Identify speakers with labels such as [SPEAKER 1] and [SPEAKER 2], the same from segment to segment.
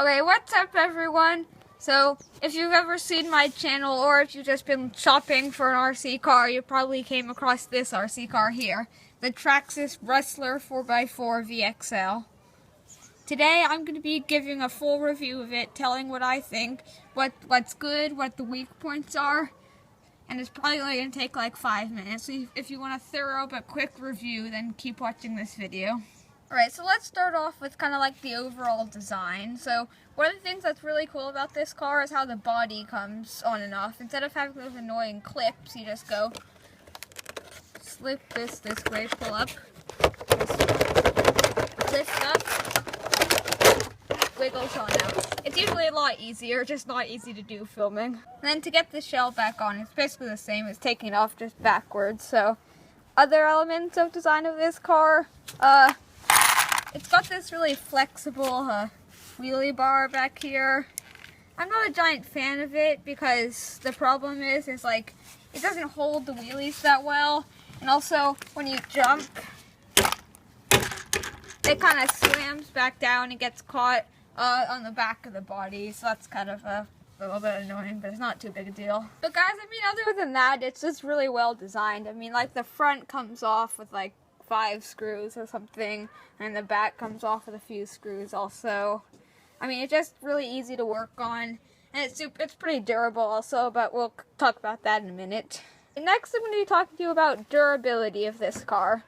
[SPEAKER 1] Okay, what's up everyone? So, if you've ever seen my channel or if you've just been shopping for an RC car, you probably came across this RC car here. The Traxxas Rustler 4x4 vxl. Today I'm going to be giving a full review of it, telling what I think, what's good, what the weak points are, and it's probably only going to take like 5 minutes. So if you want a thorough but quick review, then keep watching this video. Alright, so let's start off with kind of like the overall design. So one of the things that's really cool about this car is how the body comes on and off. Instead of having those annoying clips, you just go slip this way, pull up, lift up, wiggles on out. It's usually a lot easier, just not easy to do filming. And then to get the shell back on, it's basically the same as taking it off just backwards. So other elements of design of this car, it's got this really flexible wheelie bar back here. I'm not a giant fan of it because the problem is like it doesn't hold the wheelies that well, and also when you jump it kind of slams back down and gets caught on the back of the body, so that's kind of a little bit annoying, but it's not too big a deal. But guys, I mean, other than that, it's just really well designed. I mean, like the front comes off with like 5 screws or something, and the back comes off with a few screws also. I mean, it's just really easy to work on, and it's pretty durable also, but we'll talk about that in a minute. Next, I'm going to be talking to you about durability of this car.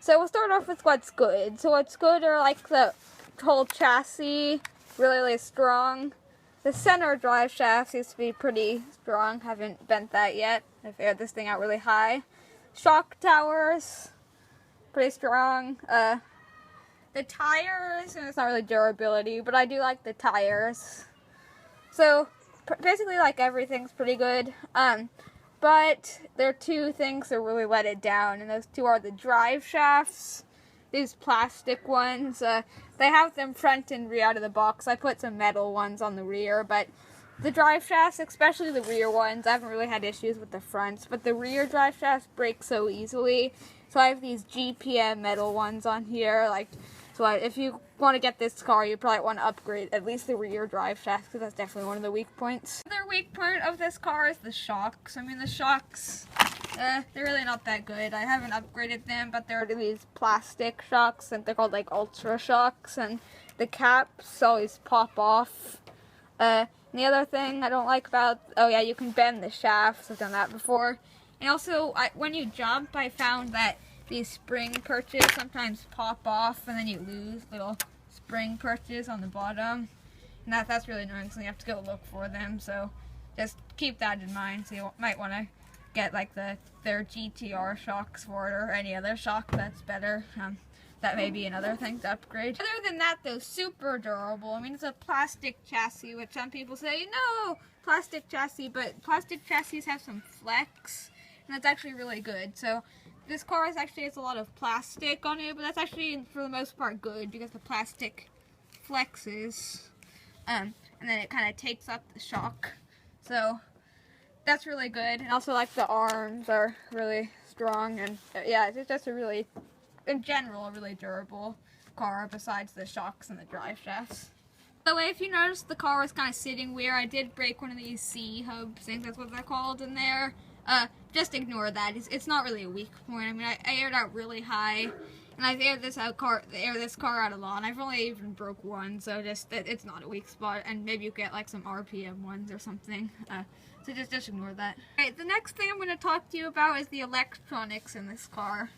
[SPEAKER 1] So we'll start off with what's good. So what's good are like the whole chassis, really strong. The center drive shaft seems to be pretty strong. Haven't bent that yet. I've aired this thing out really high. Shock towers, pretty strong. The tires, and it's not really durability, but I do like the tires. So basically, like, everything's pretty good. But there are 2 things that really let it down, and those 2 are the drive shafts. These plastic ones, they have them front and rear out of the box. I put some metal ones on the rear, but the drive shafts, especially the rear ones, I haven't really had issues with the fronts, but the rear drive shafts break so easily. So I have these GPM metal ones on here, so if you want to get this car, you probably want to upgrade at least the rear drive shafts, because that's definitely one of the weak points. The other weak point of this car is the shocks. I mean, the shocks, they're really not that good. I haven't upgraded them, but they're these plastic shocks, and they're called like Ultra shocks, and the caps always pop off. And the other thing I don't like about, oh yeah, you can bend the shafts. I've done that before. And also, when you jump, I found that these spring perches sometimes pop off, and then you lose little spring perches on the bottom. And that's really annoying, so you have to go look for them. So just keep that in mind. So you might want to get like their GTR shocks for it, or any other shock that's better. That may be another thing to upgrade. Other than that, though, super durable. I mean, it's a plastic chassis, which some people say, no, plastic chassis, but plastic chassis have some flex, and that's actually really good. So this car has a lot of plastic on it, but that's actually, for the most part, good, because the plastic flexes, and then it kind of takes up the shock. So that's really good. And also, like, the arms are really strong, and yeah, it's just a really, in general, a really durable car, besides the shocks and the drive shafts. By the way, if you notice the car was kind of sitting weird, I did break one of these C-hubs, I think that's what they're called, in there. Just ignore that. It's not really a weak point. I mean, I aired out really high, and I've aired this car out a lot, and I've only even broke one, so it's not a weak spot, and maybe you get like some RPM ones or something. So just ignore that. Alright, the next thing I'm going to talk to you about is the electronics in this car.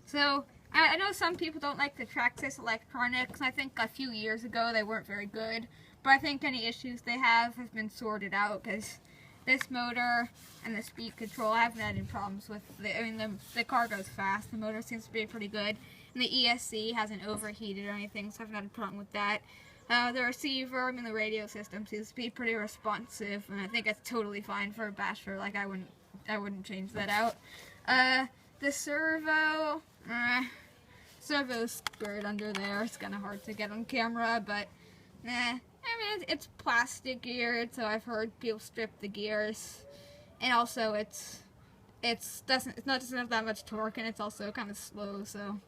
[SPEAKER 1] So I know some people don't like the Traxxas electronics. I think a few years ago they weren't very good, but I think any issues they have been sorted out, because this motor and the speed control, I haven't had any problems with. The car goes fast, the motor seems to be pretty good, and the ESC hasn't overheated or anything, so I haven't had a problem with that. The receiver, the radio system seems to be pretty responsive, and I think it's totally fine for a basher. Like, I wouldn't change that out. The servo's screwed under there. It's kind of hard to get on camera, but I mean, it's plastic geared, so I've heard people strip the gears, and also it doesn't have that much torque, and it's also kind of slow, so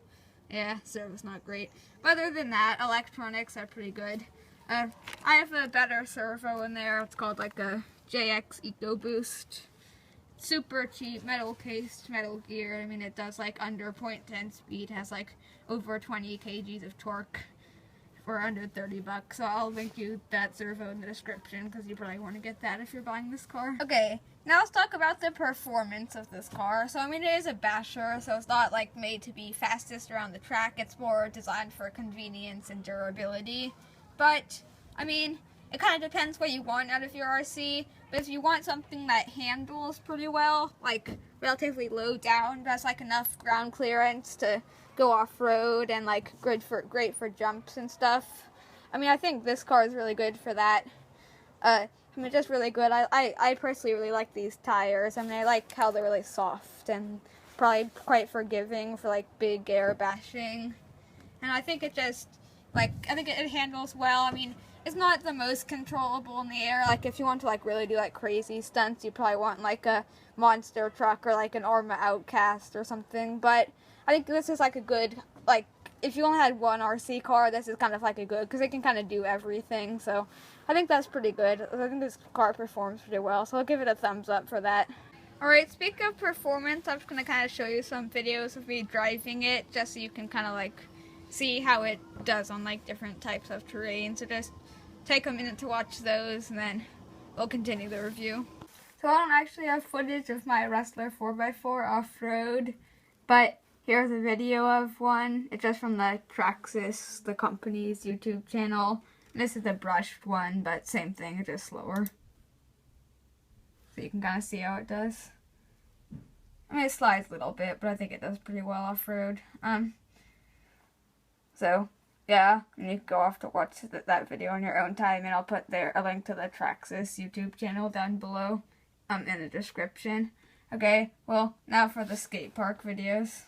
[SPEAKER 1] yeah, servo's not great. But other than that, electronics are pretty good. I have a better servo in there. It's called like a JX Eco Boost. Super cheap, metal cased, metal gear. I mean, it does like under 0.10 speed, has like over 20 kgs of torque for under 30 bucks. So I'll link you that servo in the description because you probably want to get that if you're buying this car. Okay, now let's talk about the performance of this car. So I mean, it is a basher, so it's not like made to be fastest around the track. It's more designed for convenience and durability. But I mean, it kind of depends what you want out of your RC. But if you want something that handles pretty well, like relatively low down, but has like enough ground clearance to go off-road and like great for jumps and stuff, I mean, I think this car is really good for that. I mean, just really good. I personally really like these tires. I mean, I like how they're really soft and probably quite forgiving for like big air bashing. And I think it just, like, I think it handles well. I mean, it's not the most controllable in the air. Like, if you want to like really do like crazy stunts, you probably want like a monster truck or like an Arma Outcast or something. But I think this is like a good, like, if you only had one RC car, this is kind of like a good, because it can kind of do everything. So I think that's pretty good. I think this car performs pretty well, so I'll give it a thumbs up for that. Alright, speaking of performance, I'm just going to kind of show you some videos of me driving it, just so you can kind of like see how it does on like different types of terrain. So just take a minute to watch those, and then we'll continue the review. So I don't actually have footage of my Rustler 4x4 off-road, but here's a video of one. It's just from the Traxxas, the company's YouTube channel. And this is the brushed one, but same thing, it's just slower. So you can kind of see how it does. I mean, it slides a little bit, but I think it does pretty well off-road. So yeah, and you can go off to watch that video on your own time, and I'll put a link to the Traxxas YouTube channel down below in the description. Okay, well, now for the skate park videos.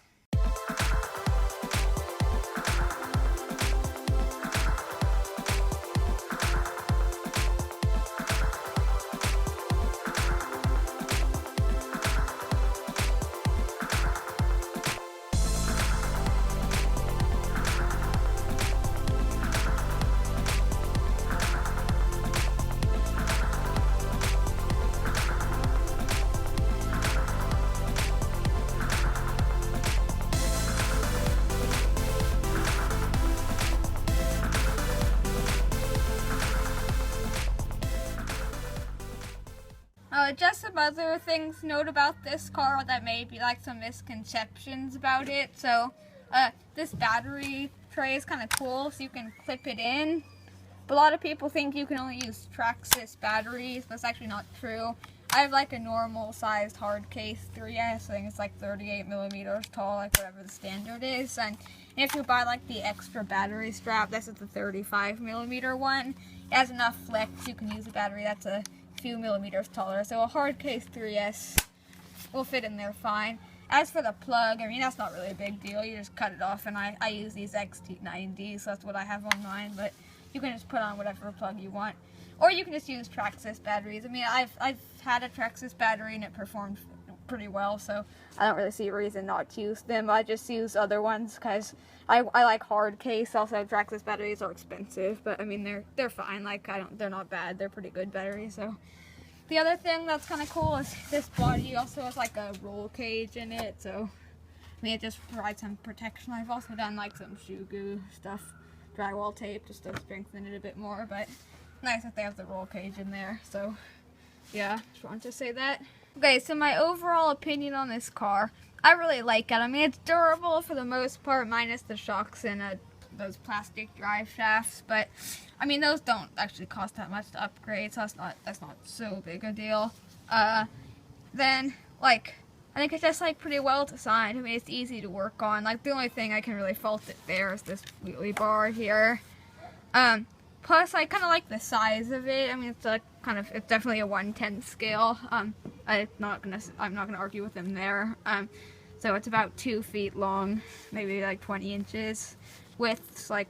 [SPEAKER 1] Just some other things to note about this car that may be like some misconceptions about it. So this battery tray is kind of cool, so you can clip it in. But a lot of people think you can only use Traxxas batteries, but it's actually not true. I have like a normal sized hard case 3S, I think it's like 38 millimeters tall, like whatever the standard is. And if you buy like the extra battery strap, this is the 35 millimeter one. It has enough flex, you can use a battery that's a few millimeters taller, so a hard case 3S will fit in there fine. As for the plug, I mean, that's not really a big deal. You just cut it off, and I use these XT90s, so that's what I have on mine, but you can just put on whatever plug you want. Or you can just use Traxxas batteries. I mean, I've had a Traxxas battery, and it performed pretty well, so I don't really see a reason not to use them. I just use other ones, because I like hard case. Also, Traxxas batteries are expensive, but I mean, they're fine. Like, they're not bad. They're pretty good batteries, so. The other thing that's kind of cool is this body also has like a roll cage in it, so I mean, it just provides some protection. I've also done like some shoe goo stuff, drywall tape, just to strengthen it a bit more, but nice that they have the roll cage in there, so yeah, just wanted to say that. Okay, so my overall opinion on this car, I really like it. I mean, it's durable for the most part, minus the shocks and those plastic drive shafts, but I mean, those don't actually cost that much to upgrade, so that's not so big a deal. Then, like, I think it's just like pretty well designed. I mean, it's easy to work on. Like, the only thing I can really fault it there is this wheelie bar here. Plus, I kind of like the size of it. I mean, it's like it's definitely a 1/10 scale. I'm not gonna argue with them there. So it's about 2 feet long, maybe like 20 inches. Width's like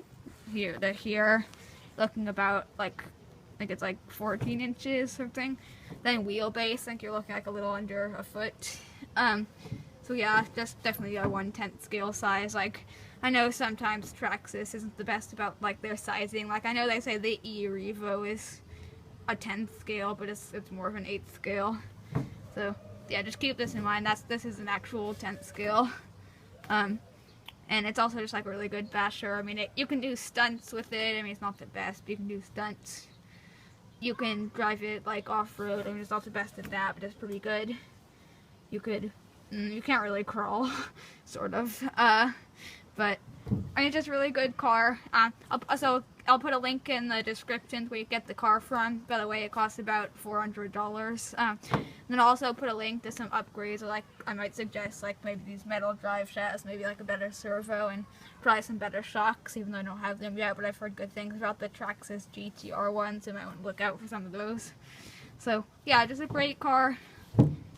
[SPEAKER 1] here to here, looking about like, I think it's like 14 inches something. Then wheelbase, I think you're looking like a little under a foot. So yeah, just definitely a 1/10 scale size. Like, I know sometimes Traxxas isn't the best about like their sizing. Like I know they say the E-Revo is a 10th scale, but it's more of an 8th scale. So yeah, just keep this in mind. This is an actual 10th scale. And it's also just like a really good basher. I mean, you can do stunts with it. I mean, it's not the best, but you can do stunts. You can drive it like off-road. I mean, it's not the best at that, but it's pretty good. You can't really crawl, sort of. But I mean, it's just a really good car. I'll put a link in the description where you get the car from. By the way, it costs about $400. Then I'll also put a link to some upgrades, or like I might suggest like maybe these metal drive shafts, maybe like a better servo, and probably some better shocks, even though I don't have them yet, but I've heard good things about the Traxxas GTR ones, so I might want to look out for some of those. So yeah, just a great car.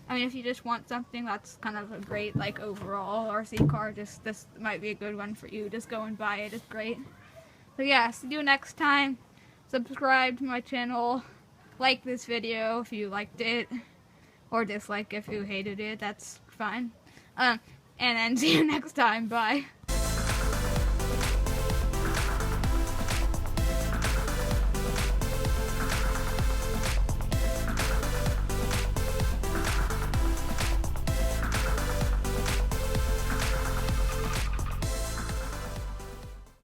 [SPEAKER 1] I mean, if you just want something that's kind of a great like overall RC car, this might be a good one for you. Just go and buy it, it's great. So yeah, see you next time. Subscribe to my channel, like this video if you liked it, or dislike if you hated it, that's fine. And then see you next time, bye.